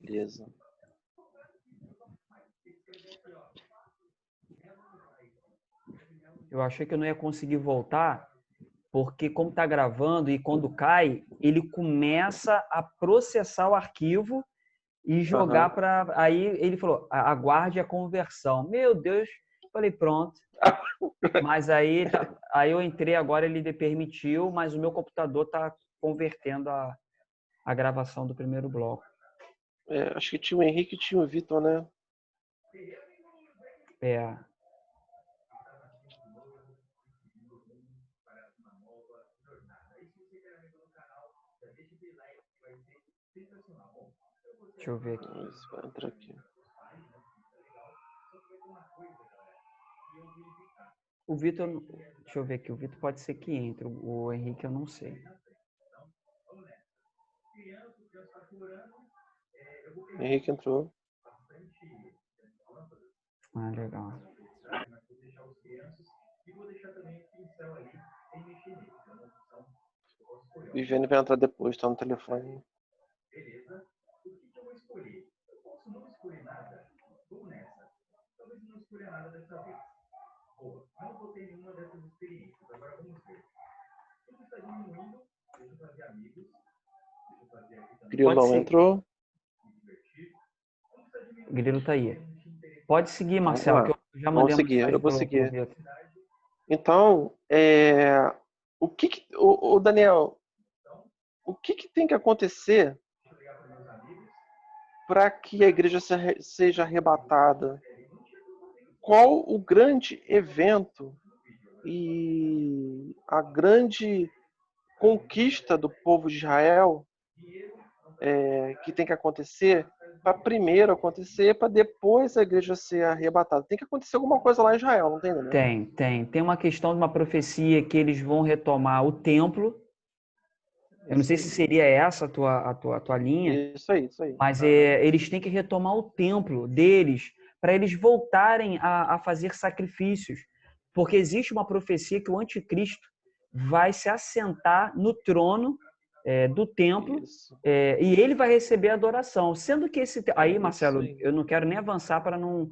Beleza. Eu achei que eu não ia conseguir voltar, porque como está gravando e quando cai, ele começa a processar o arquivo e jogar para... Aí ele falou, aguarde a conversão. Meu Deus, falei, pronto. Mas aí eu entrei agora, ele permitiu, mas o meu computador está convertendo a gravação do primeiro bloco. Acho que tinha o Henrique e tinha o Vitor, né? Deixa eu ver aqui. Vai entrar aqui. O Vitor, deixa eu ver aqui, o Vitor pode ser que entre, o Henrique eu não sei. O Henrique entrou. Ah, legal. Viviane vai entrar depois, tá no telefone. Grilão entrou. O Grilo tá aí. Pode seguir, Marcelo, que eu já mandei Vamos seguir, eu vou pro seguir. Vitor. Então, o Daniel, o que tem que acontecer para que a igreja seja arrebatada? Qual o grande evento e a grande conquista do povo de Israel que tem que acontecer para primeiro acontecer, para depois a igreja ser arrebatada? Tem que acontecer alguma coisa lá em Israel, não tem, né? Tem uma questão de uma profecia que eles vão retomar o templo. Eu não sei se seria essa a tua linha. Isso aí. Mas eles têm que retomar o templo deles para eles voltarem a fazer sacrifícios. Porque existe uma profecia que o anticristo vai se assentar no trono do templo e ele vai receber adoração. Sendo que esse... Aí, Marcelo, eu não quero nem avançar para não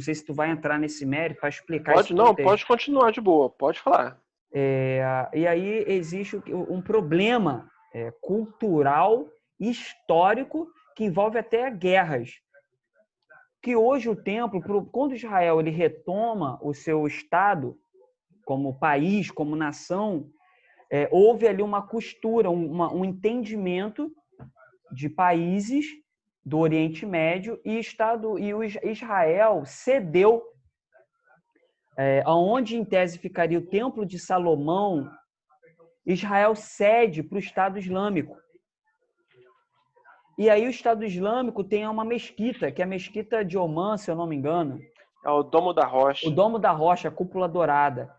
sei se tu vai entrar nesse mérito para explicar isso. Pode continuar de boa, pode falar. E aí existe um problema cultural, histórico, que envolve até guerras. Que hoje o templo, quando Israel ele retoma o seu estado como país, como nação, houve ali uma costura, um entendimento de países do Oriente Médio e o Israel cedeu aonde em tese ficaria o Templo de Salomão. Israel cede para o Estado Islâmico. E aí o Estado Islâmico tem uma mesquita, que é a mesquita de Omã, se eu não me engano. É o Domo da Rocha. O Domo da Rocha, a cúpula dourada,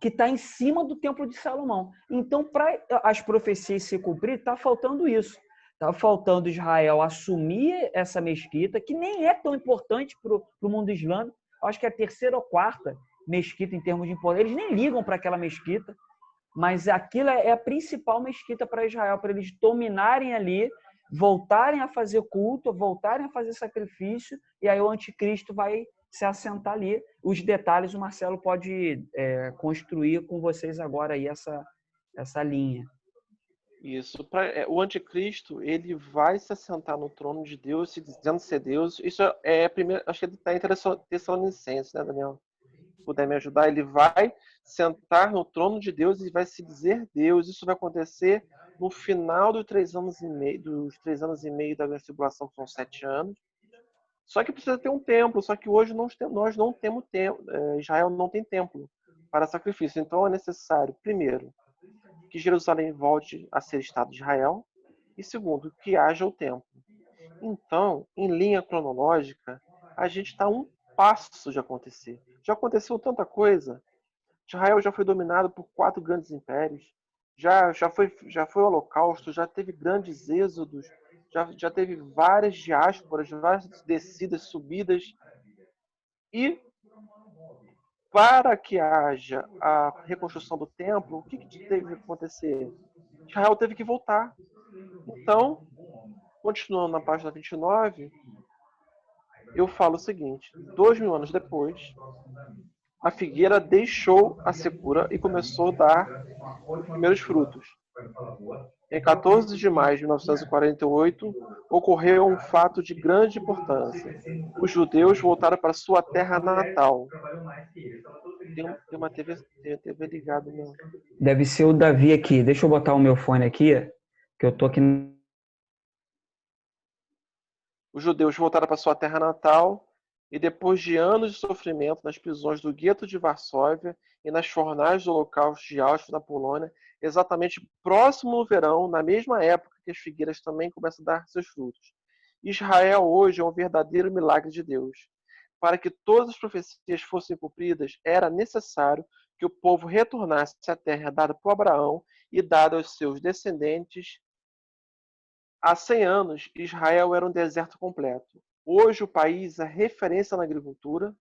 que está em cima do Templo de Salomão. Então, para as profecias se cumprir, está faltando isso. Está faltando Israel assumir essa mesquita, que nem é tão importante para o mundo islâmico. Acho que é a terceira ou quarta mesquita em termos de importância. Eles nem ligam para aquela mesquita, mas aquilo é a principal mesquita para Israel, para eles dominarem ali, voltarem a fazer culto, voltarem a fazer sacrifício, e aí o anticristo vai se assentar ali. Os detalhes o Marcelo pode construir com vocês agora aí essa linha. Isso. O anticristo, ele vai se assentar no trono de Deus, se dizendo ser Deus. Isso primeiro, acho que ele está em Tessalonicenses, né, Daniel? Se puder me ajudar, ele vai sentar no trono de Deus e vai se dizer Deus. Isso vai acontecer no final dos 3 anos e meio da grande tribulação, que são 7 anos. Só que precisa ter um templo, só que hoje nós não temos templo. Israel não tem templo para sacrifício. Então é necessário, primeiro, que Jerusalém volte a ser Estado de Israel, e segundo, que haja o templo. Então, em linha cronológica, a gente está um passo de acontecer. Já aconteceu tanta coisa. Israel já foi dominado por 4 grandes impérios. Já foi o Holocausto, já teve grandes êxodos, já teve várias diásporas, várias descidas, subidas. E para que haja a reconstrução do templo, o que teve que acontecer? Israel teve que voltar. Então, continuando na página 29, eu falo o seguinte: 2000 anos depois, a figueira deixou a secura e começou a dar primeiros frutos. Em 14 de maio de 1948, ocorreu um fato de grande importância. Os judeus voltaram para sua terra natal. Tem uma TV ligada. Meu. Deve ser o Davi aqui. Deixa eu botar o meu fone aqui, que eu tô aqui. Os judeus voltaram para sua terra natal e, depois de anos de sofrimento nas prisões do gueto de Varsóvia e nas fornalhas do Holocausto de Auschwitz, na Polônia, exatamente próximo no verão, na mesma época que as figueiras também começam a dar seus frutos. Israel hoje é um verdadeiro milagre de Deus. Para que todas as profecias fossem cumpridas, era necessário que o povo retornasse à terra dada por Abraão e dada aos seus descendentes. Há 100 anos, Israel era um deserto completo. Hoje, o país é referência na agricultura.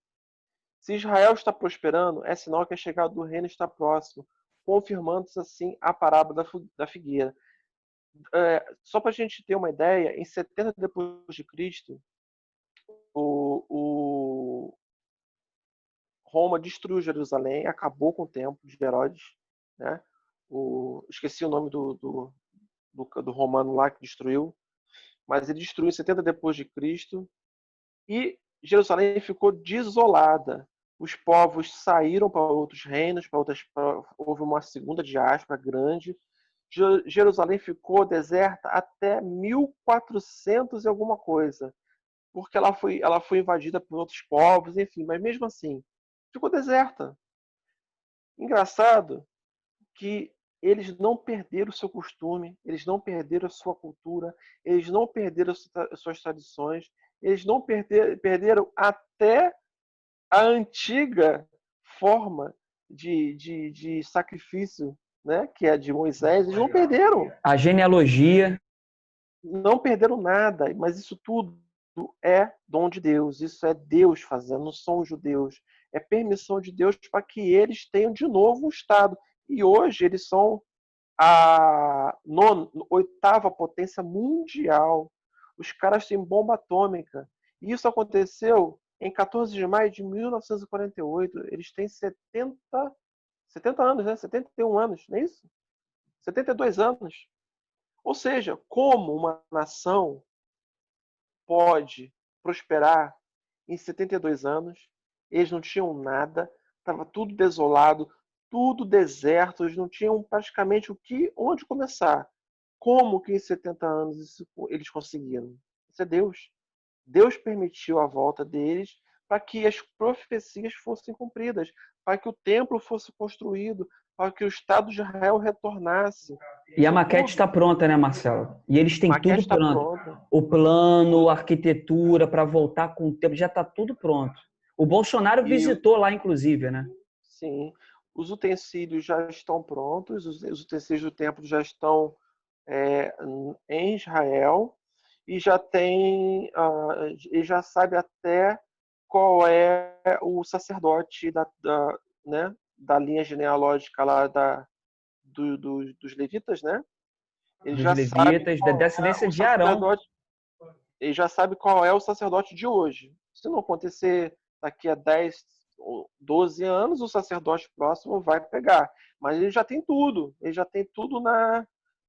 Se Israel está prosperando, é sinal que a chegada do reino está próximo, confirmando-se assim a parábola da figueira. Só para a gente ter uma ideia, em 70 depois de Cristo, Roma destruiu Jerusalém, acabou com o templo de Herodes, né? Esqueci o nome do romano lá que destruiu, mas ele destruiu em 70 depois de Cristo e Jerusalém ficou desolada. Os povos saíram para outros reinos, houve uma segunda diáspora grande. Jerusalém ficou deserta até 1400 e alguma coisa, porque ela foi invadida por outros povos, enfim, mas mesmo assim, ficou deserta. Engraçado que eles não perderam o seu costume, eles não perderam a sua cultura, eles não perderam as suas tradições, eles não perderam até a antiga forma de sacrifício, né, que é a de Moisés, eles não perderam. A genealogia. Não perderam nada, mas isso tudo é dom de Deus, isso é Deus fazendo, não são os judeus. É permissão de Deus para que eles tenham de novo um Estado. E hoje eles são a oitava potência mundial. Os caras têm bomba atômica. E isso aconteceu em 14 de maio de 1948. Eles têm 70 anos, né? 71 anos, não é isso? 72 anos. Ou seja, como uma nação pode prosperar em 72 anos? Eles não tinham nada, estava tudo desolado, tudo deserto, eles não tinham praticamente onde começar. Como que em 70 anos eles conseguiram? Isso é Deus. Deus permitiu a volta deles para que as profecias fossem cumpridas, para que o templo fosse construído, para que o Estado de Israel retornasse. E a maquete está pronta, né, Marcelo? E eles têm tudo pronto. O plano, a arquitetura para voltar com o tempo, já está tudo pronto. O Bolsonaro visitou lá, inclusive, né? Sim. Os utensílios já estão prontos, os utensílios do templo já estão em Israel e e já sabe até qual é o sacerdote né, da linha genealógica lá dos levitas, né? Ele já sabe da descendência de Arão. Ele já sabe qual é o sacerdote de hoje. Se não acontecer daqui a 10 ou 12 anos, o sacerdote próximo vai pegar. Mas ele já tem tudo. Ele já tem tudo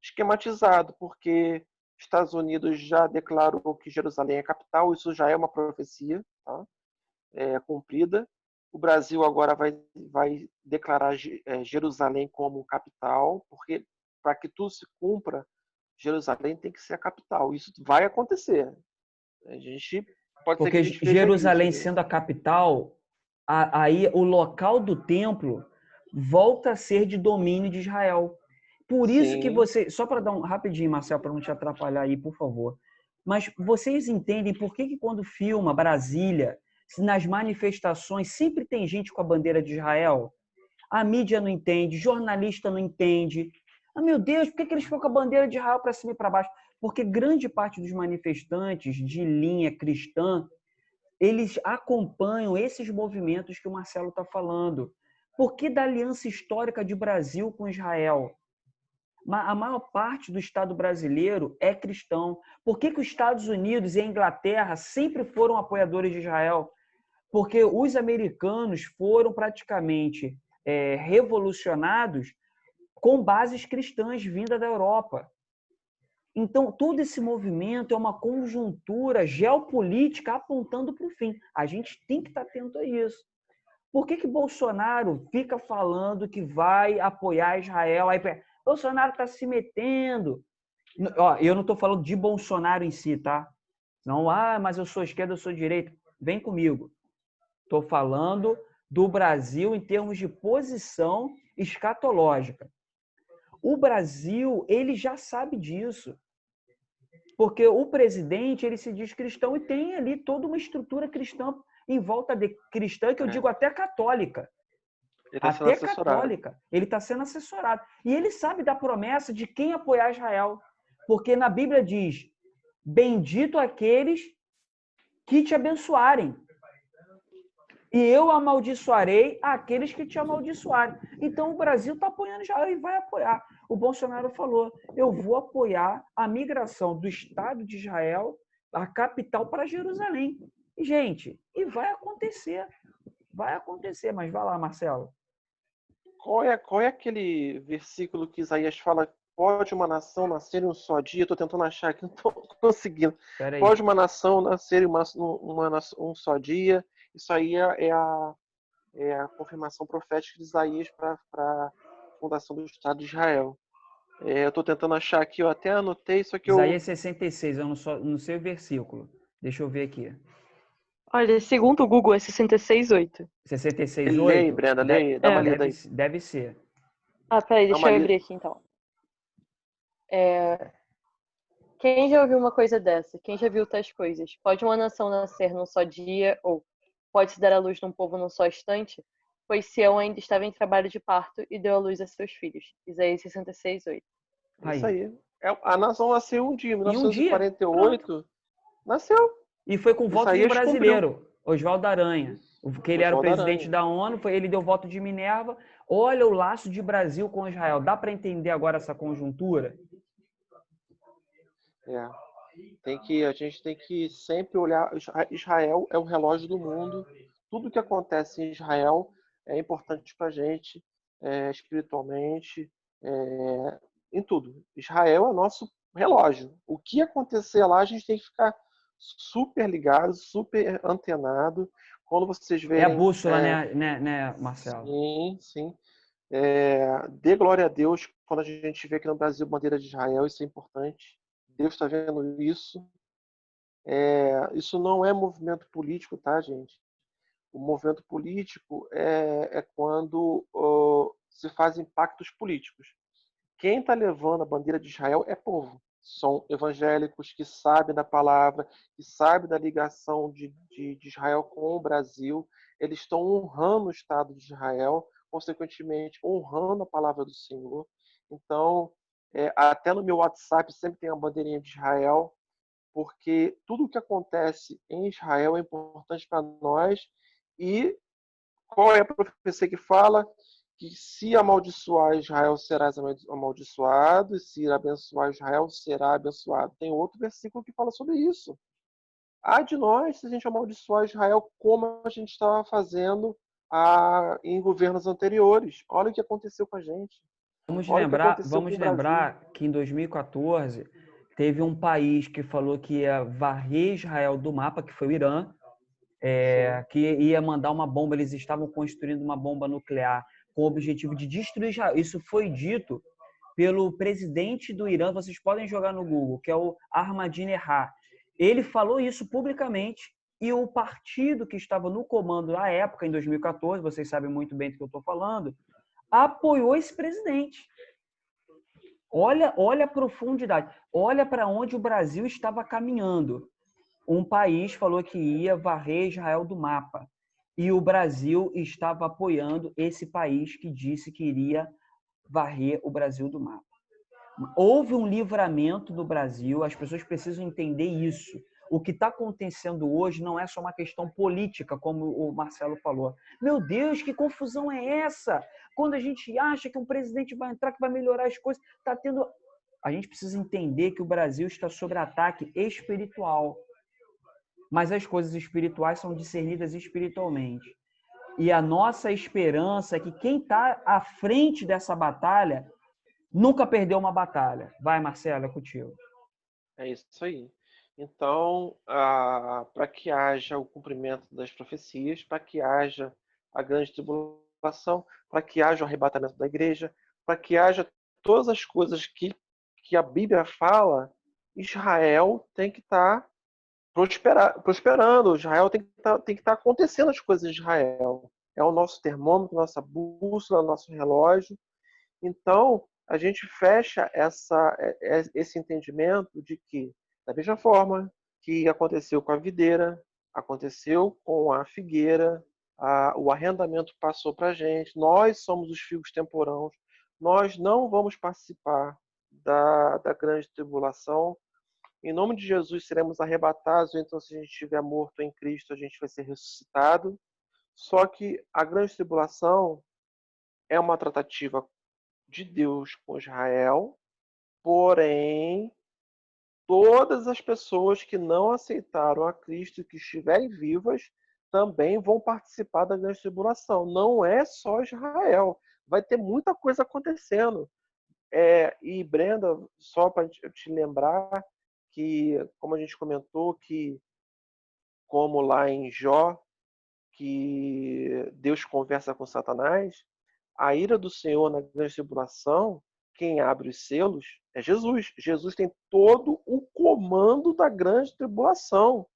esquematizado, porque Estados Unidos já declarou que Jerusalém é capital, isso já é uma profecia, tá? Cumprida. O Brasil agora vai declarar Jerusalém como capital, porque para que tudo se cumpra, Jerusalém tem que ser a capital. Isso vai acontecer. A gente pode porque ser que a gente veja Jerusalém isso, sendo a capital, aí o local do templo volta a ser de domínio de Israel. Por isso que só para dar rapidinho, Marcelo, para não te atrapalhar aí, por favor. Mas vocês entendem por que quando filma Brasília, nas manifestações, sempre tem gente com a bandeira de Israel? A mídia não entende, jornalista não entende. Ah, meu Deus, por que eles ficam com a bandeira de Israel para cima e para baixo? Porque grande parte dos manifestantes de linha cristã, eles acompanham esses movimentos que o Marcelo está falando. Por que da aliança histórica de Brasil com Israel? A maior parte do Estado brasileiro é cristão. Por que os Estados Unidos e a Inglaterra sempre foram apoiadores de Israel? Porque os americanos foram praticamente revolucionados com bases cristãs vindas da Europa. Então, todo esse movimento é uma conjuntura geopolítica apontando para o fim. A gente tem que estar atento a isso. Por que Bolsonaro fica falando que vai apoiar Israel? Aí, Bolsonaro está se metendo. Eu não estou falando de Bolsonaro em si, tá? Não, mas eu sou esquerda, eu sou direita. Vem comigo. Estou falando do Brasil em termos de posição escatológica. O Brasil, ele já sabe disso. Porque o presidente, ele se diz cristão e tem ali toda uma estrutura cristã em volta de cristã, que eu digo até católica. Até católica. Ele está sendo assessorado. E ele sabe da promessa de quem apoiar Israel. Porque na Bíblia diz, bendito aqueles que te abençoarem. E eu amaldiçoarei aqueles que te amaldiçoarem. Então o Brasil está apoiando Israel e vai apoiar. O Bolsonaro falou, eu vou apoiar a migração do Estado de Israel, a capital, para Jerusalém. E, gente, e vai acontecer. Vai acontecer, mas vai lá, Marcelo. Qual é aquele versículo que Isaías fala, pode uma nação nascer em um só dia? Estou tentando achar aqui, não estou conseguindo. Pode uma nação nascer em um só dia? Isso aí é a confirmação profética de Isaías para a fundação do Estado de Israel. Eu estou tentando achar aqui, eu até anotei, só que Isaías 66, eu não sei o versículo. Deixa eu ver aqui. Olha, segundo o Google é 66,8. 66,8? Leia, Brenda, leia, dá uma lida aí. Deve ser. Peraí, deixa eu abrir aqui então. Quem já ouviu uma coisa dessa? Quem já viu tais coisas? Pode uma nação nascer num só dia, ou pode-se dar à luz num povo num só instante? Pois Sião ainda estava em trabalho de parto e deu à luz a seus filhos. Isaías 66,8. Isso aí. A nação nasceu um dia, em Em um dia? 1948. Nasceu. E foi com voto de um brasileiro, Oswaldo Aranha. Que ele era o presidente da ONU, ele deu voto de Minerva. Olha o laço de Brasil com Israel. Dá para entender agora essa conjuntura? A gente tem que sempre olhar. Israel é o relógio do mundo. Tudo que acontece em Israel é importante para a gente, espiritualmente, em tudo. Israel é nosso relógio. O que acontecer lá, a gente tem que ficar super ligado, super antenado. Quando vocês verem... É a bússola, né, Marcelo? Sim, sim. Dê glória a Deus quando a gente vê aqui no Brasil bandeira de Israel, isso é importante. Deus está vendo isso. Isso não é movimento político, tá, gente? O movimento político é quando se fazem pactos políticos. Quem está levando a bandeira de Israel é povo. São evangélicos que sabem da palavra, que sabem da ligação de Israel com o Brasil. Eles estão honrando o Estado de Israel, consequentemente honrando a palavra do Senhor. Então, até no meu WhatsApp sempre tem a bandeirinha de Israel, porque tudo o que acontece em Israel é importante para nós. E qual é a profecia que fala? Que se amaldiçoar Israel, serás amaldiçoado, e se abençoar Israel, será abençoado. Tem outro versículo que fala sobre isso. Há de nós, se a gente amaldiçoar Israel, como a gente estava fazendo em governos anteriores. Olha o que aconteceu com a gente. Vamos lembrar que em 2014 teve um país que falou que ia varrer Israel do mapa, que foi o Irã, que ia mandar uma bomba. Eles estavam construindo uma bomba nuclear com o objetivo de destruir Israel. Isso foi dito pelo presidente do Irã, vocês podem jogar no Google, que é o Ahmadinejad. Ele falou isso publicamente e o partido que estava no comando na época, em 2014, vocês sabem muito bem do que eu estou falando, apoiou esse presidente. Olha a profundidade, olha para onde o Brasil estava caminhando. Um país falou que ia varrer Israel do mapa. E o Brasil estava apoiando esse país que disse que iria varrer o Brasil do mapa. Houve um livramento do Brasil, as pessoas precisam entender isso. O que está acontecendo hoje não é só uma questão política, como o Marcelo falou. Meu Deus, que confusão é essa? Quando a gente acha que um presidente vai entrar, que vai melhorar as coisas, está tendo... A gente precisa entender que o Brasil está sob ataque espiritual. Mas as coisas espirituais são discernidas espiritualmente. E a nossa esperança é que quem está à frente dessa batalha nunca perdeu uma batalha. Vai, Marcelo, é contigo. É isso aí. Então, para que haja o cumprimento das profecias, para que haja a grande tribulação, para que haja o arrebatamento da igreja, para que haja todas as coisas que a Bíblia fala, Israel tem que estar prosperando. Israel tem que estar acontecendo as coisas de Israel. É o nosso termômetro, nossa bússola, nosso relógio. Então, a gente fecha esse entendimento de que, da mesma forma que aconteceu com a videira, aconteceu com a figueira, o arrendamento passou para a gente, nós somos os figos temporãos, nós não vamos participar da grande tribulação. Em nome de Jesus seremos arrebatados, então se a gente estiver morto em Cristo, a gente vai ser ressuscitado. Só que a grande tribulação é uma tratativa de Deus com Israel, porém, todas as pessoas que não aceitaram a Cristo e que estiverem vivas também vão participar da grande tribulação. Não é só Israel. Vai ter muita coisa acontecendo. E Brenda, só para te lembrar que, como a gente comentou, que como lá em Jó, que Deus conversa com Satanás, a ira do Senhor na grande tribulação, quem abre os selos é Jesus. Jesus tem todo o comando da grande tribulação.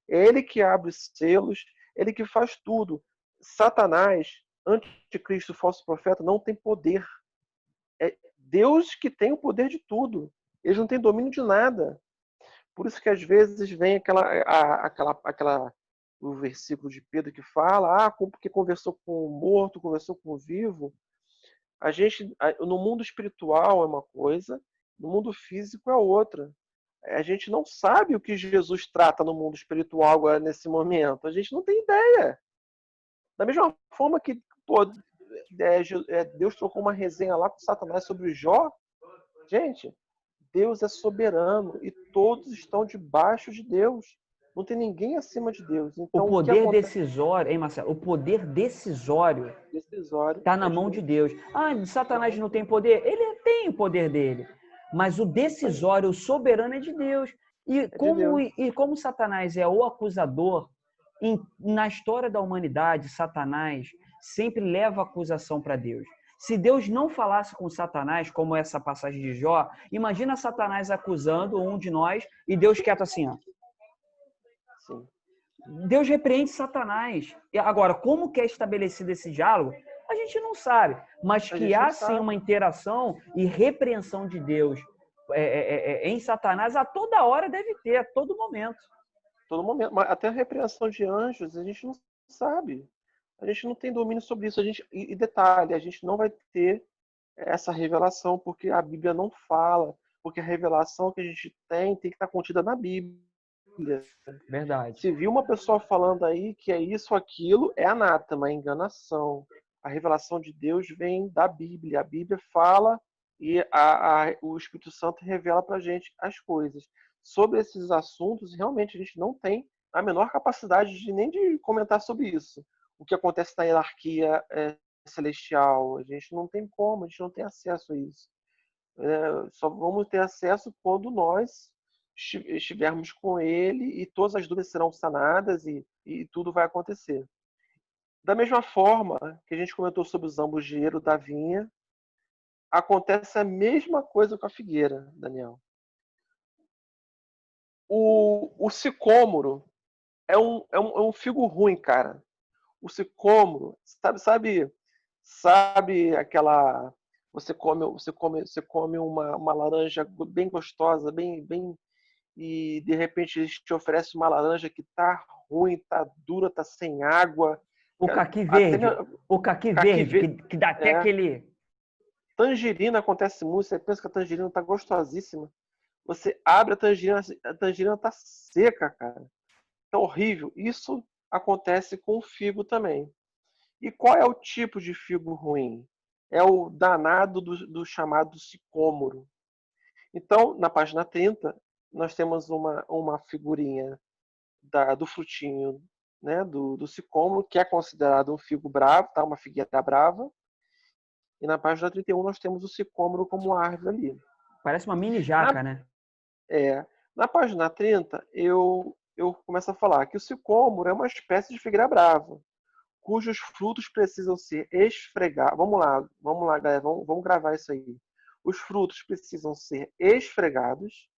É ele que abre os selos, ele que faz tudo. Satanás, anticristo, falso profeta, não tem poder. É Deus que tem o poder de tudo. Eles não têm domínio de nada. Por isso que às vezes vem o versículo de Pedro que fala, porque conversou com o morto, conversou com o vivo. No mundo espiritual é uma coisa, no mundo físico é outra. A gente não sabe o que Jesus trata no mundo espiritual agora nesse momento. A gente não tem ideia. Da mesma forma que Deus trocou uma resenha lá com Satanás sobre Jó, gente, Deus é soberano e todos estão debaixo de Deus. Não tem ninguém acima de Deus. Então, o poder decisório, hein, Marcelo? O poder decisório está na mão de Deus. Satanás não tem poder? Ele tem o poder dele. Mas o decisório, o soberano é de Deus. E como Satanás é o acusador, na história da humanidade, Satanás sempre leva a acusação para Deus. Se Deus não falasse com Satanás, como essa passagem de Jó, imagina Satanás acusando um de nós e Deus quieto assim, ó. Sim. Deus repreende Satanás. Agora, como que é estabelecido esse diálogo? A gente não sabe, mas que há sim uma interação e repreensão de Deus em Satanás a toda hora deve ter, a todo momento. Todo momento. Mas até a repreensão de anjos, a gente não sabe. A gente não tem domínio sobre isso. E detalhe, a gente não vai ter essa revelação porque a Bíblia não fala, porque a revelação que a gente tem que estar contida na Bíblia. Verdade. Se viu uma pessoa falando aí que é isso ou aquilo, é anátema, é enganação. A revelação de Deus vem da Bíblia. A Bíblia fala e o Espírito Santo revela para a gente as coisas. Sobre esses assuntos, realmente a gente não tem a menor capacidade nem de comentar sobre isso. O que acontece na hierarquia celestial, a gente não tem como, a gente não tem acesso a isso. Só vamos ter acesso quando nós estivermos com ele e todas as dúvidas serão sanadas e tudo vai acontecer. Da mesma forma que a gente comentou sobre os zambujeiros da vinha, acontece a mesma coisa com a figueira, Daniel. O sicômoro é um figo ruim, cara. O sicômoro, sabe aquela... Você come uma laranja bem gostosa, bem, e de repente eles te oferecem uma laranja que tá ruim, tá dura, tá sem água. O caqui verde, que dá até aquele... Tangerina acontece muito, você pensa que a tangerina tá gostosíssima. Você abre a tangerina tá seca, cara. Tá horrível. Isso acontece com o figo também. E qual é o tipo de figo ruim? É o danado do chamado sicômoro. Então, na página 30, nós temos uma figurinha do frutinho, né, do sicômoro, que é considerado um figo bravo, tá? Uma figueira brava. E na página 31 nós temos o sicômoro como árvore ali. Parece uma mini jaca, Na, né? na página 30, eu começo a falar que o sicômoro é uma espécie de figueira brava, cujos frutos precisam ser esfregados. Vamos lá, galera, vamos gravar isso aí. Os frutos precisam ser esfregados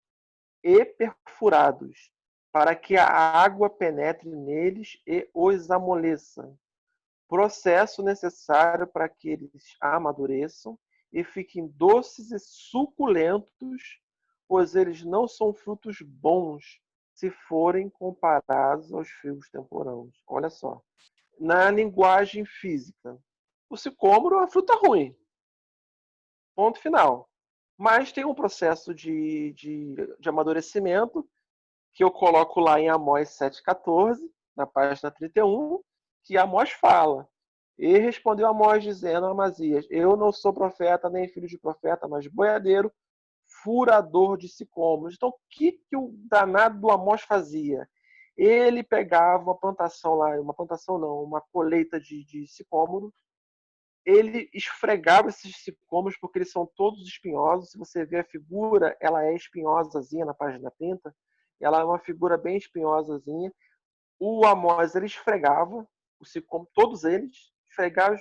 e perfurados, para que a água penetre neles e os amoleça. Processo necessário para que eles amadureçam e fiquem doces e suculentos, pois eles não são frutos bons se forem comparados aos figos temporãos. Olha só. Na linguagem física, o sicômoro é uma fruta ruim. Ponto final. Mas tem um processo de amadurecimento que eu coloco lá em Amós 7,14, na página 31, que Amós fala. E respondeu Amós dizendo a Amazias: Eu não sou profeta, nem filho de profeta, mas boiadeiro, furador de sicômoros. Então, o que o danado do Amós fazia? Ele pegava uma plantação lá, uma plantação não, uma colheita de sicômoro, ele esfregava esses sicômoros porque eles são todos espinhosos. Se você vê a figura, ela é espinhosazinha na página 30. Ela é uma figura bem espinhosazinha. O Amós, ele esfregava os sicômoros, todos eles, esfregava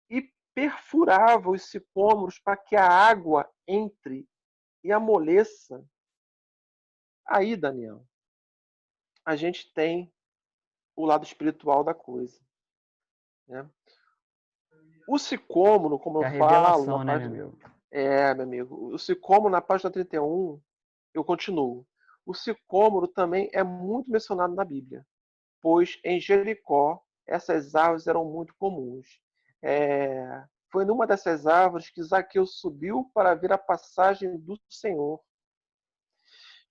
e perfurava os sicômoros para que a água entre e amoleça. Aí, Daniel, a gente tem o lado espiritual da coisa, né? O sicômoro, como É eu a falo, na revelação, né, meu página... amigo? meu amigo. O sicômoro, na página 31, eu continuo. O sicômoro também é muito mencionado na Bíblia, pois em Jericó essas árvores eram muito comuns. Foi numa dessas árvores que Zaqueu subiu para ver a passagem do Senhor.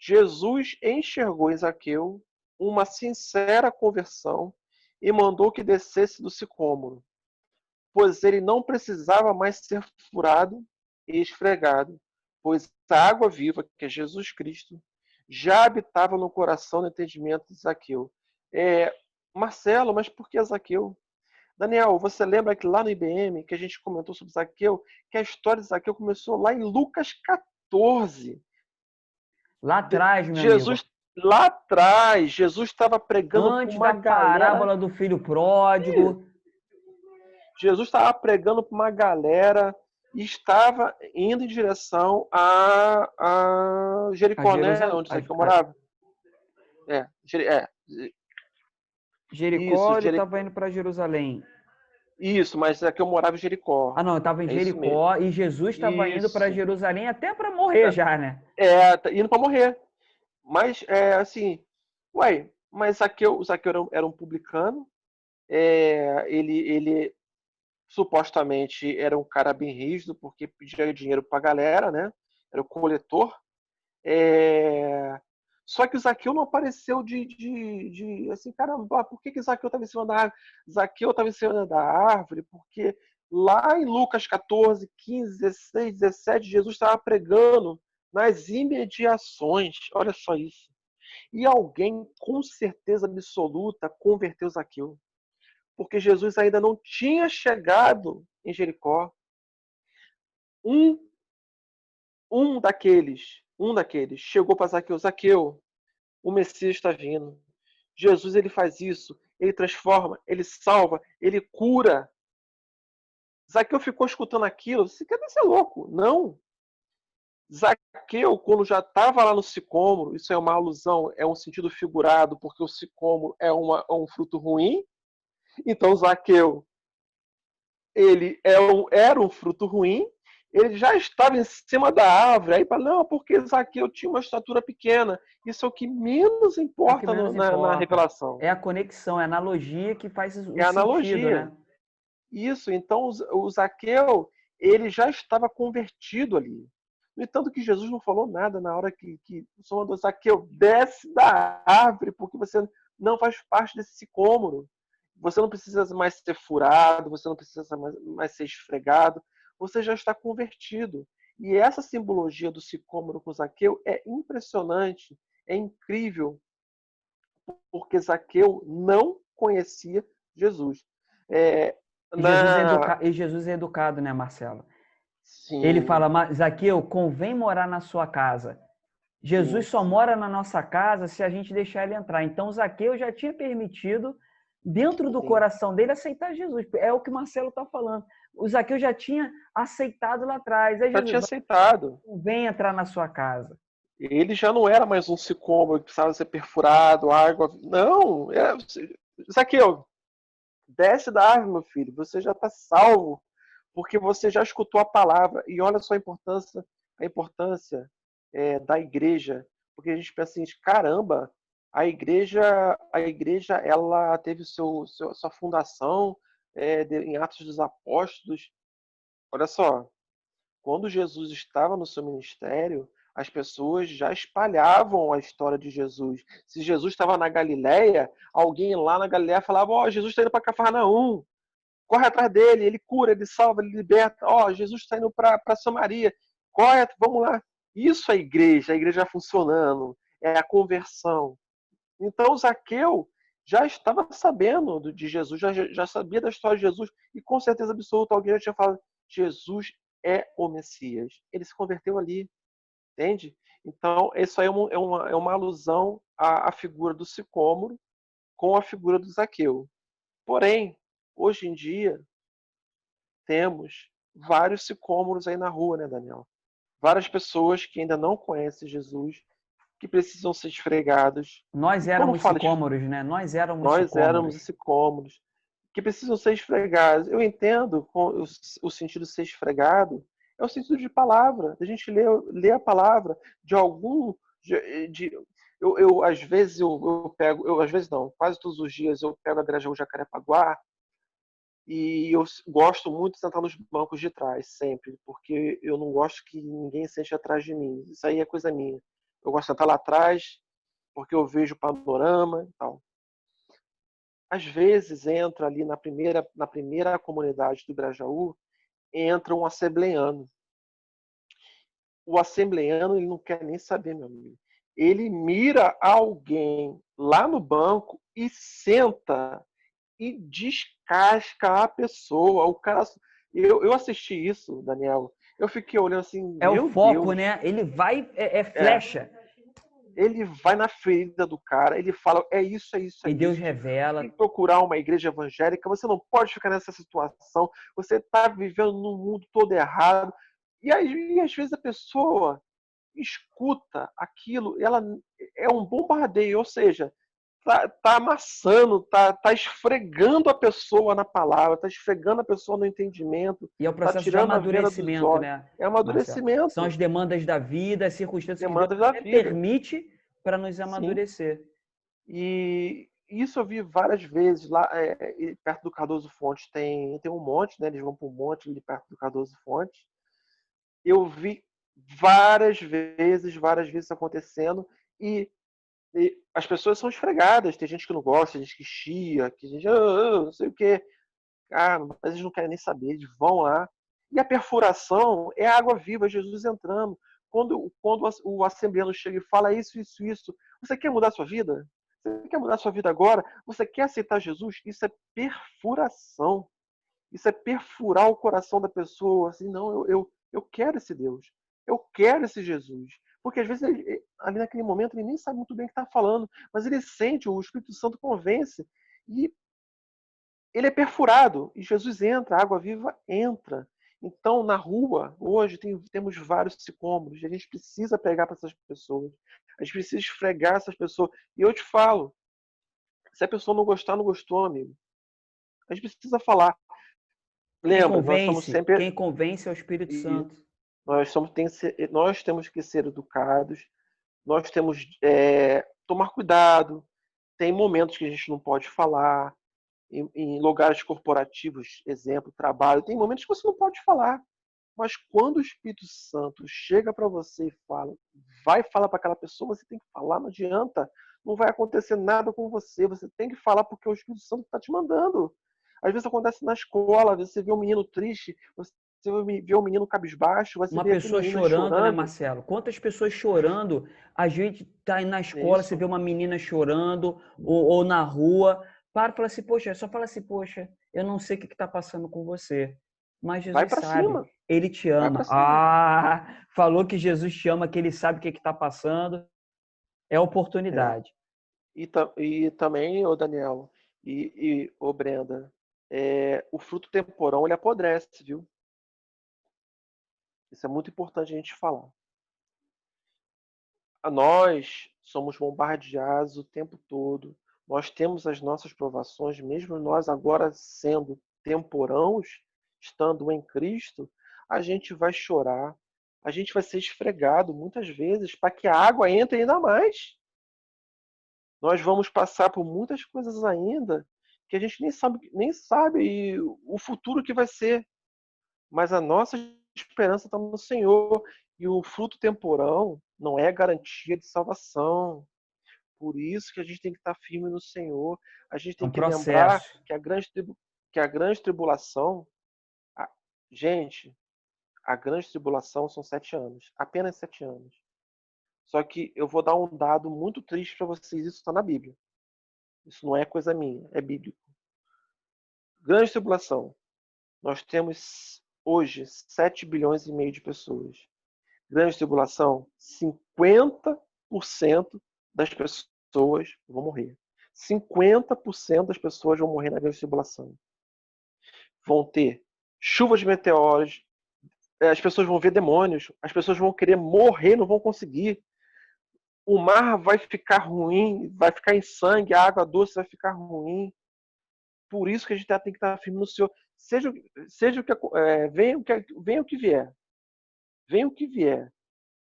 Jesus enxergou em Zaqueu uma sincera conversão e mandou que descesse do sicômoro, pois ele não precisava mais ser furado e esfregado, pois a água viva, que é Jesus Cristo, já habitava no coração do entendimento de Zaqueu. Marcelo, mas por que Zaqueu? Daniel, você lembra que lá no IBM, que a gente comentou sobre Zaqueu, que a história de Zaqueu começou lá em Lucas 14. Lá atrás, meu amigo, Jesus, lá atrás, Jesus estava pregando para antes da uma galera. parábola do filho pródigo. Jesus estava pregando para uma galera e estava indo em direção a A Jericó, né? Jerusalém, Onde Zaqueu morava. Isso, Jericó, ele Jericó. estava indo para Jerusalém. Isso, mas Zaqueu morava em Jericó. Ah, não, estava em É isso mesmo. Jericó e Jesus estava indo para Isso. Jerusalém até para morrer já, né? Tá indo para morrer. Mas, assim, mas Zaqueu era um publicano. Ele supostamente era um cara bem rígido, porque pedia dinheiro para a galera, né? Era o coletor. Só que o Zaqueu não apareceu assim, caramba, por que Zaqueu estava em cima da árvore? Zaqueu estava em cima da árvore porque lá em Lucas 14, 15, 16, 17, Jesus estava pregando nas imediações. Olha só isso. E alguém, com certeza absoluta, converteu Zaqueu. Porque Jesus ainda não tinha chegado em Jericó. Um daqueles chegou para Zaqueu: Zaqueu, o Messias está vindo. Jesus, ele faz isso, ele transforma, ele salva, ele cura. Zaqueu ficou escutando aquilo. Você quer ser louco? Não. Zaqueu, quando já estava lá no sicômoro, isso é uma alusão, é um sentido figurado, porque o sicômoro é um fruto ruim. Então, Zaqueu, ele era um fruto ruim, ele já estava em cima da árvore. Aí fala, não, porque Zaqueu tinha uma estatura pequena. Isso é o que menos É o que importa menos na importa. revelação. É a conexão, é a analogia que faz É o a sentido, analogia. né? Isso, então o Zaqueu, ele já estava convertido ali. No entanto, que Jesus não falou nada na hora que o Senhor mandou Zaqueu, desce da árvore, porque você não faz parte desse sicômoro. Você não precisa mais ser furado, você não precisa mais ser esfregado, você já está convertido. E essa simbologia do sicômoro com Zaqueu é impressionante, é incrível, porque Zaqueu não conhecia Jesus. É, na... E Jesus é educado, né, Marcelo? Ele Sim, fala, Zaqueu, convém morar na sua casa. Jesus sim, só mora na nossa casa se a gente deixar ele entrar. Então, Zaqueu já tinha permitido, dentro do sim. coração dele, aceitar Jesus. É o que o Marcelo está falando. O Zaqueu já tinha aceitado lá atrás. Aí Já tinha Jesus, aceitado. vem entrar na sua casa. Ele já não era mais um sicômoro que precisava ser perfurado, água. Não, Zaqueu, desce da árvore, meu filho. Você já está salvo, porque você já escutou a palavra. E olha só a importância da igreja, porque a gente pensa assim, caramba, a igreja, ela teve sua fundação em Atos dos Apóstolos. Olha só, quando Jesus estava no seu ministério, as pessoas já espalhavam a história de Jesus. Se Jesus estava na Galileia, alguém lá na Galileia falava: Ó, Jesus está indo para Cafarnaum, corre atrás dele, ele cura, ele salva, ele liberta. Ó, Jesus está indo para Samaria, corre, vamos lá. Isso é a igreja funcionando, é a conversão. Então, Zaqueu já estava sabendo de Jesus, já sabia da história de Jesus, e com certeza absoluta alguém já tinha falado: Jesus é o Messias. Ele se converteu ali, entende? Então, isso aí é uma alusão à figura do sicômoro com a figura do Zaqueu. Porém, hoje em dia, temos vários sicômoros aí na rua, né, Daniel? Várias pessoas que ainda não conhecem Jesus, que precisam ser esfregados. Nós E quando éramos fala sicômoros, né? Nós éramos nós sicômoros. éramos sicômoros, que precisam ser esfregados. Eu entendo o sentido de ser esfregado, é o sentido de palavra. A gente lê a palavra de algum. Às vezes eu pego, às vezes não, quase todos os dias eu pego a Grajaú Jacarepaguá e eu gosto muito de sentar nos bancos de trás, sempre, porque eu não gosto que ninguém sente atrás de mim. Isso aí é coisa minha. Eu gosto de sentar lá atrás, porque eu vejo o panorama e tal. Às vezes entra ali na primeira comunidade do Grajaú, entra um assembleiano. O assembleiano, ele não quer nem saber, meu amigo. Ele mira alguém lá no banco e senta e descasca a pessoa. O cara, eu assisti isso, Daniel. Eu fiquei olhando assim, É o meu foco, Deus. né? Ele vai, é É, flecha. ele vai na ferida do cara, ele fala, é isso, é isso, é E Deus isso. Você tem revela. que procurar uma igreja evangélica, você não pode ficar nessa situação, você está vivendo num mundo todo errado. E aí, às vezes, a pessoa escuta aquilo, ela é um bombardeio, ou seja, tá amassando, tá esfregando a pessoa na palavra, tá esfregando a pessoa no entendimento, E é o tá processo de tirando a venda dos amadurecimento, olhos. né, É Marcelo? São as amadurecimento, demandas da vida, as circunstâncias que Deus demandas da até vida. permite para nos Sim. amadurecer. E isso eu vi várias vezes lá perto do Cardoso Fontes tem um monte, né? Eles vão para um monte ali perto do Cardoso Fontes. Eu vi várias vezes acontecendo e as pessoas são esfregadas. Tem gente que não gosta, tem gente que chia, que gente, não sei o quê. Ah, mas eles não querem nem saber, eles vão lá. E a perfuração é a água viva, Jesus entrando. Quando o assembleano chega e fala isso, isso, isso, você quer mudar a sua vida? Você quer mudar a sua vida agora? Você quer aceitar Jesus? Isso é perfuração. Isso é perfurar o coração da pessoa. Assim, não, eu quero esse Deus. Eu quero esse Jesus. Porque às vezes, ali naquele momento, ele nem sabe muito bem o que está falando, mas ele sente, o Espírito Santo convence. E ele é perfurado e Jesus entra, a água viva entra. Então, na rua, hoje, temos vários sicômoros e a gente precisa pregar para essas pessoas. A gente precisa esfregar essas pessoas. E eu te falo, se a pessoa não gostar, não gostou, amigo. A gente precisa falar. Lembra, nós somos sempre. Quem convence é o Espírito E Santo. nós temos que ser educados, nós temos tomar cuidado. Tem momentos que a gente não pode falar, em lugares corporativos, exemplo, trabalho, tem momentos que você não pode falar. Mas quando o Espírito Santo chega para você e fala, vai falar para aquela pessoa, você tem que falar, não adianta. Não vai acontecer nada com você. Você tem que falar porque o Espírito Santo está te mandando. Às vezes acontece na escola, às vezes você vê um menino triste, você vê um menino cabisbaixo, você Uma vê aquele pessoa menino aí chorando, né, chorando. Marcelo? Quantas pessoas chorando? A gente tá aí na É escola, você isso. vê uma menina chorando, ou na rua, para e fala assim, poxa, só fala assim, poxa, eu não sei o que está passando com você, mas Vai Jesus para sabe, cima. Ele te Vai para ama. cima. Ah, falou que Jesus te ama, que Ele sabe o que está passando, é É. oportunidade. E também, ô Daniel, ô Brenda, o fruto temporão ele apodrece, viu? Isso é muito importante a gente falar. Nós somos bombardeados o tempo todo. Nós temos as nossas provações, mesmo nós agora sendo temporãos, estando em Cristo, a gente vai chorar, a gente vai ser esfregado muitas vezes para que a água entre ainda mais. Nós vamos passar por muitas coisas ainda que a gente nem sabe o futuro que vai ser. Mas a nossa esperança está no Senhor. E o fruto temporão não é garantia de salvação. Por isso que a gente tem que estar firme no Senhor. A gente É tem um que lembrar processo. que a grande tribulação. a- Gente, a grande tribulação são 7 anos. Apenas 7 anos. Só que eu vou dar um dado muito triste para vocês. Isso está na Bíblia. Isso não é coisa minha, é bíblico. Grande tribulação. Nós temos hoje 7 bilhões e meio de pessoas. Grande tribulação, 50% das pessoas vão morrer. 50% das pessoas vão morrer na grande tribulação. Vão ter chuvas de meteoros, as pessoas vão ver demônios, as pessoas vão querer morrer, não vão conseguir. O mar vai ficar ruim, vai ficar em sangue, a água doce vai ficar ruim. Por isso que a gente tem que estar firme no Senhor. Seja o que, venha o que vier. Venha o que vier.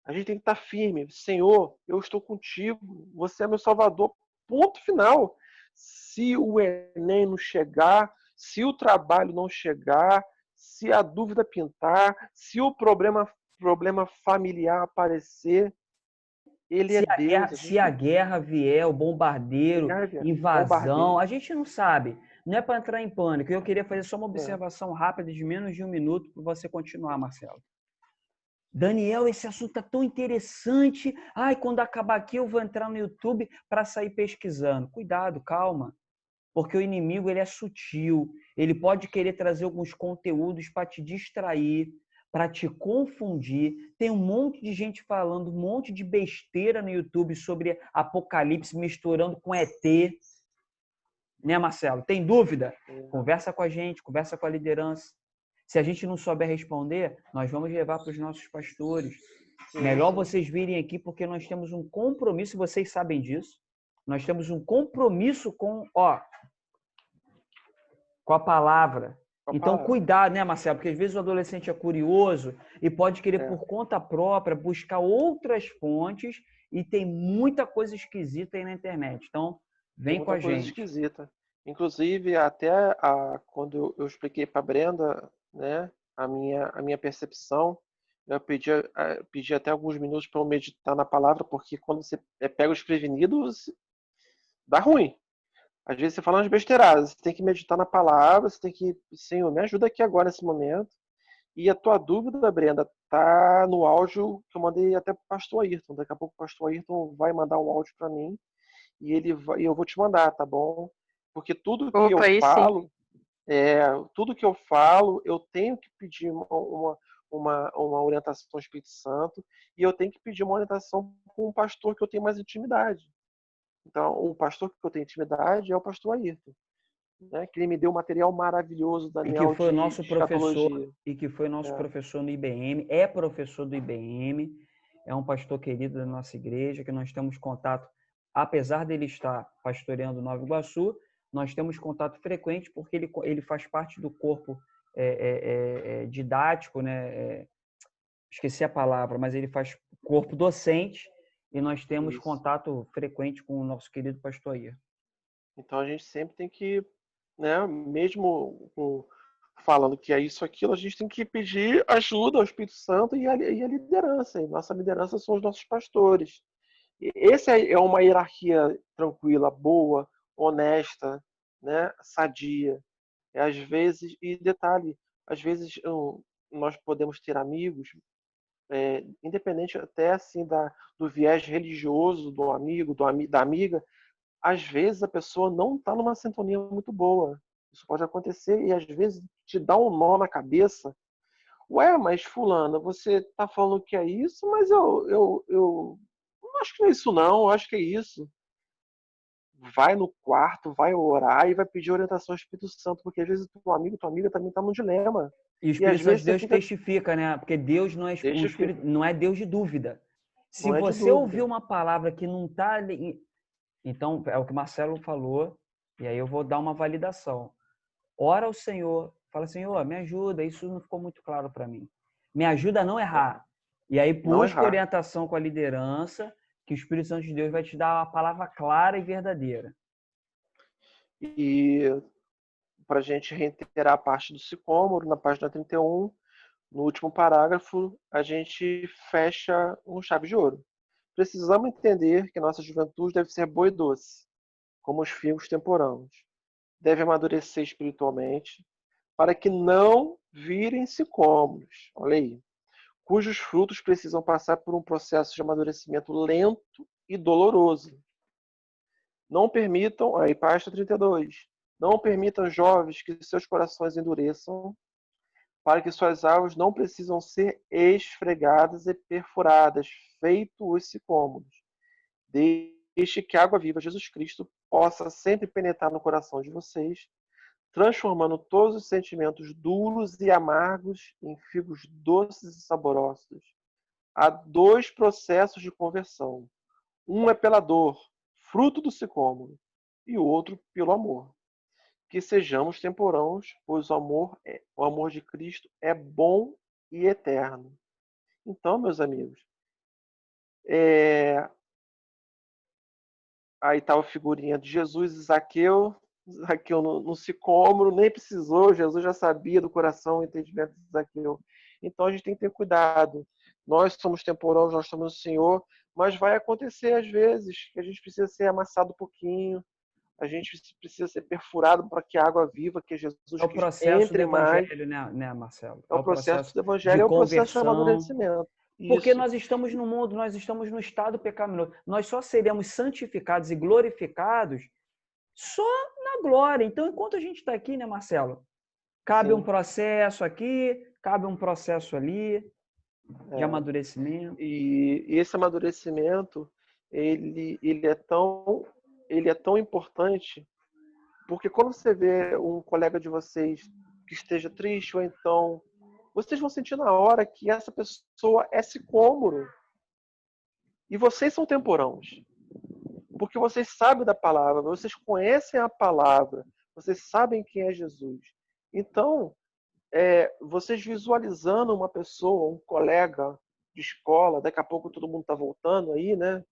A gente tem que estar firme. Senhor, eu estou contigo. Você é meu Salvador. Ponto final. Se o Enem não chegar, se o trabalho não chegar, se a dúvida pintar, se o problema familiar aparecer, ele é Deus. A Se gente a tem guerra vier, o bombardeiro, que invasão, bombardeio. a gente não sabe. Não é para entrar em pânico. Eu queria fazer só uma É. observação rápida de menos de um minuto para você continuar, Marcelo. Daniel, esse assunto está tão interessante. Ai, quando acabar aqui, eu vou entrar no YouTube para sair pesquisando. Cuidado, calma. Porque o inimigo ele é sutil. Ele pode querer trazer alguns conteúdos para te distrair, para te confundir. Tem um monte de gente falando um monte de besteira no YouTube sobre Apocalipse misturando com ET. Né, Marcelo? Tem dúvida? Conversa com a gente, conversa com a liderança. Se a gente não souber responder, nós vamos levar para os nossos pastores. Sim, Melhor sim. vocês virem aqui porque nós temos um compromisso, vocês sabem disso. Nós temos um compromisso com a palavra. Com a Então, palavra. cuidado, né, Marcelo? Porque às vezes o adolescente é curioso e pode querer, É. por conta própria, buscar outras fontes e tem muita coisa esquisita aí na internet. Então, Tem vem com muita a coisa gente. esquisita. Inclusive, até quando eu expliquei para a Brenda, né, a minha percepção, eu pedi até alguns minutos para eu meditar na palavra, porque quando você pega os prevenidos, dá ruim. Às vezes você fala umas besteiradas, você tem que meditar na palavra, você tem que, Senhor, me ajuda aqui agora nesse momento. E a tua dúvida, Brenda, tá no áudio que eu mandei até para o pastor Ayrton. Daqui a pouco o pastor Ayrton vai mandar um áudio para mim e eu vou te mandar, tá bom? Porque Opa, aí sim. tudo que eu falo, eu tenho que pedir uma orientação ao Espírito Santo e eu tenho que pedir uma orientação com um pastor que eu tenho mais intimidade. Então, o pastor que eu tenho intimidade é o pastor Ayrton, né? Que ele me deu um material maravilhoso, E que Daniel, foi o de nosso professor, escatologia. É, no IBM, é professor do IBM, é um pastor querido da nossa igreja, que nós temos contato, apesar dele estar pastoreando Nova Iguaçu, nós temos contato frequente porque ele faz parte do corpo didático, né? Esqueci a palavra, mas ele faz corpo docente e nós temos isso. contato frequente com o nosso querido pastor Ier. Então a gente sempre tem que, né, mesmo falando que é isso, aquilo, a gente tem que pedir ajuda ao Espírito Santo e a liderança. E nossa liderança são os nossos pastores. Essa é uma hierarquia tranquila, boa, honesta, né, sadia. Às vezes, e detalhe, às vezes nós podemos ter amigos, independente até assim do viés religioso do amigo, da amiga, às vezes a pessoa não está numa sintonia muito boa. Isso pode acontecer e às vezes te dá um nó na cabeça. Ué, mas fulana, você está falando que é isso, mas eu não acho que não é isso não, eu acho que é isso. Vai no quarto, vai orar e vai pedir orientação ao Espírito Santo, porque às vezes o amigo, tua amiga também está num dilema. E o E às Espírito Santo de vezes você Deus fica, testifica, né? Porque Deus não é o testifica, Espírito, não é Deus de dúvida. Se não é de você ouvir dúvida. uma palavra que não está, então é o que o Marcelo falou, e aí eu vou dar uma validação. Ora ao Senhor, fala: Senhor, me ajuda, isso não ficou muito claro para mim. Me ajuda a não errar. E aí Não busca errar. orientação com a liderança, que o Espírito Santo de Deus vai te dar uma palavra clara e verdadeira. E para a gente reiterar a parte do sicômoro, na página 31, no último parágrafo, a gente fecha um chave de ouro. Precisamos entender que nossa juventude deve ser boa e doce, como os figos temporãos. Deve amadurecer espiritualmente, para que não virem sicômoros. Olha aí. Cujos frutos precisam passar por um processo de amadurecimento lento e doloroso. Não permitam, aí página 32, não permitam, jovens, que seus corações endureçam, para que suas almas não precisam ser esfregadas e perfuradas, feito os sicômoros. Deixe que a água viva, Jesus Cristo, possa sempre penetrar no coração de vocês, transformando todos os sentimentos duros e amargos em figos doces e saborosos. Há dois processos de conversão. Um é pela dor, fruto do sicômoro, e o outro pelo amor. Que sejamos temporãos, pois o amor de Cristo é bom e eterno. Então, meus amigos, aí está a figurinha de Jesus e Zaqueu. Zaqueu no sicômoro, nem precisou, Jesus já sabia do coração o entendimento de Zaqueu. Então a gente tem que ter cuidado. Nós somos temporãos, nós somos o Senhor, mas vai acontecer às vezes que a gente precisa ser amassado um pouquinho, a gente precisa ser perfurado para que a água viva, que Jesus É o Cristo processo do entre mais. evangelho, né, Marcelo? É É o o processo processo do de Evangelho, é o processo de conversão. amadurecimento. Porque Isso. nós estamos no mundo, nós estamos no estado pecaminoso. Nós só seremos santificados e glorificados só na glória. Então, enquanto a gente está aqui, né, Marcelo? Cabe um Sim. processo aqui, cabe um processo ali de É. amadurecimento. E esse amadurecimento, ele é tão importante, porque quando você vê um colega de vocês que esteja triste, ou então vocês vão sentir na hora que essa pessoa é sicômoro. E vocês são temporãos. Porque vocês sabem da palavra, vocês conhecem a palavra, vocês sabem quem é Jesus. Então, vocês visualizando uma pessoa, um colega de escola, daqui a pouco todo mundo está voltando aí, né?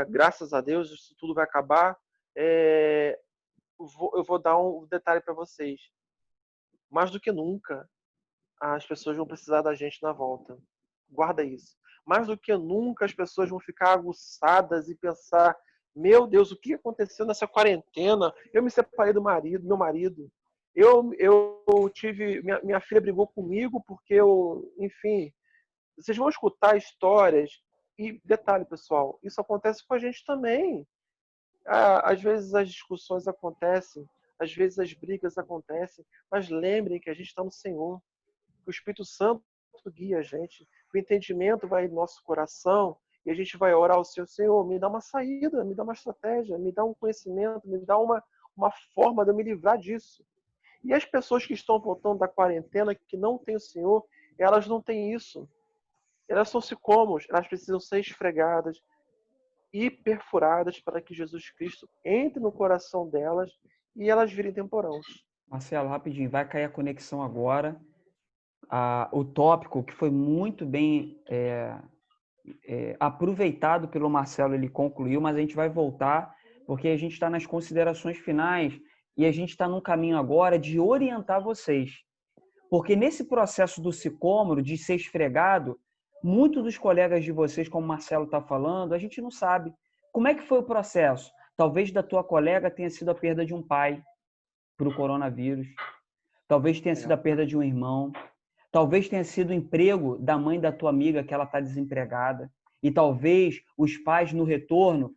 Graças a Deus, isso tudo vai acabar. Eu vou dar um detalhe para vocês. Mais do que nunca, as pessoas vão precisar da gente na volta. Guarda isso. Mais do que nunca, as pessoas vão ficar aguçadas e pensar: meu Deus, o que aconteceu nessa quarentena? Eu me separei do meu marido. Eu tive. Minha filha brigou comigo porque enfim. Vocês vão escutar histórias. E detalhe, pessoal, isso acontece com a gente também. Às vezes as discussões acontecem, às vezes as brigas acontecem, mas lembrem que a gente está no Senhor, que o Espírito Santo guia a gente, que o entendimento vai no nosso coração e a gente vai orar ao Senhor: Senhor, me dá uma saída, me dá uma estratégia, me dá um conhecimento, me dá uma forma de eu me livrar disso. E as pessoas que estão voltando da quarentena, que não têm o Senhor, elas não têm isso. Elas são sicômoros, elas precisam ser esfregadas e perfuradas para que Jesus Cristo entre no coração delas e elas virem temporãos. Marcelo, rapidinho, vai cair a conexão agora. O tópico que foi muito bem aproveitado pelo Marcelo, ele concluiu, mas a gente vai voltar, porque a gente está nas considerações finais E a gente está num caminho agora de orientar vocês. Porque nesse processo do sicômoro, de ser esfregado, muitos dos colegas de vocês, como o Marcelo está falando, a gente não sabe. Como é que foi o processo? Talvez da tua colega tenha sido a perda de um pai para o coronavírus. Talvez tenha sido a perda de um irmão. Talvez tenha sido o emprego da mãe da tua amiga, que ela está desempregada. E talvez os pais, no retorno,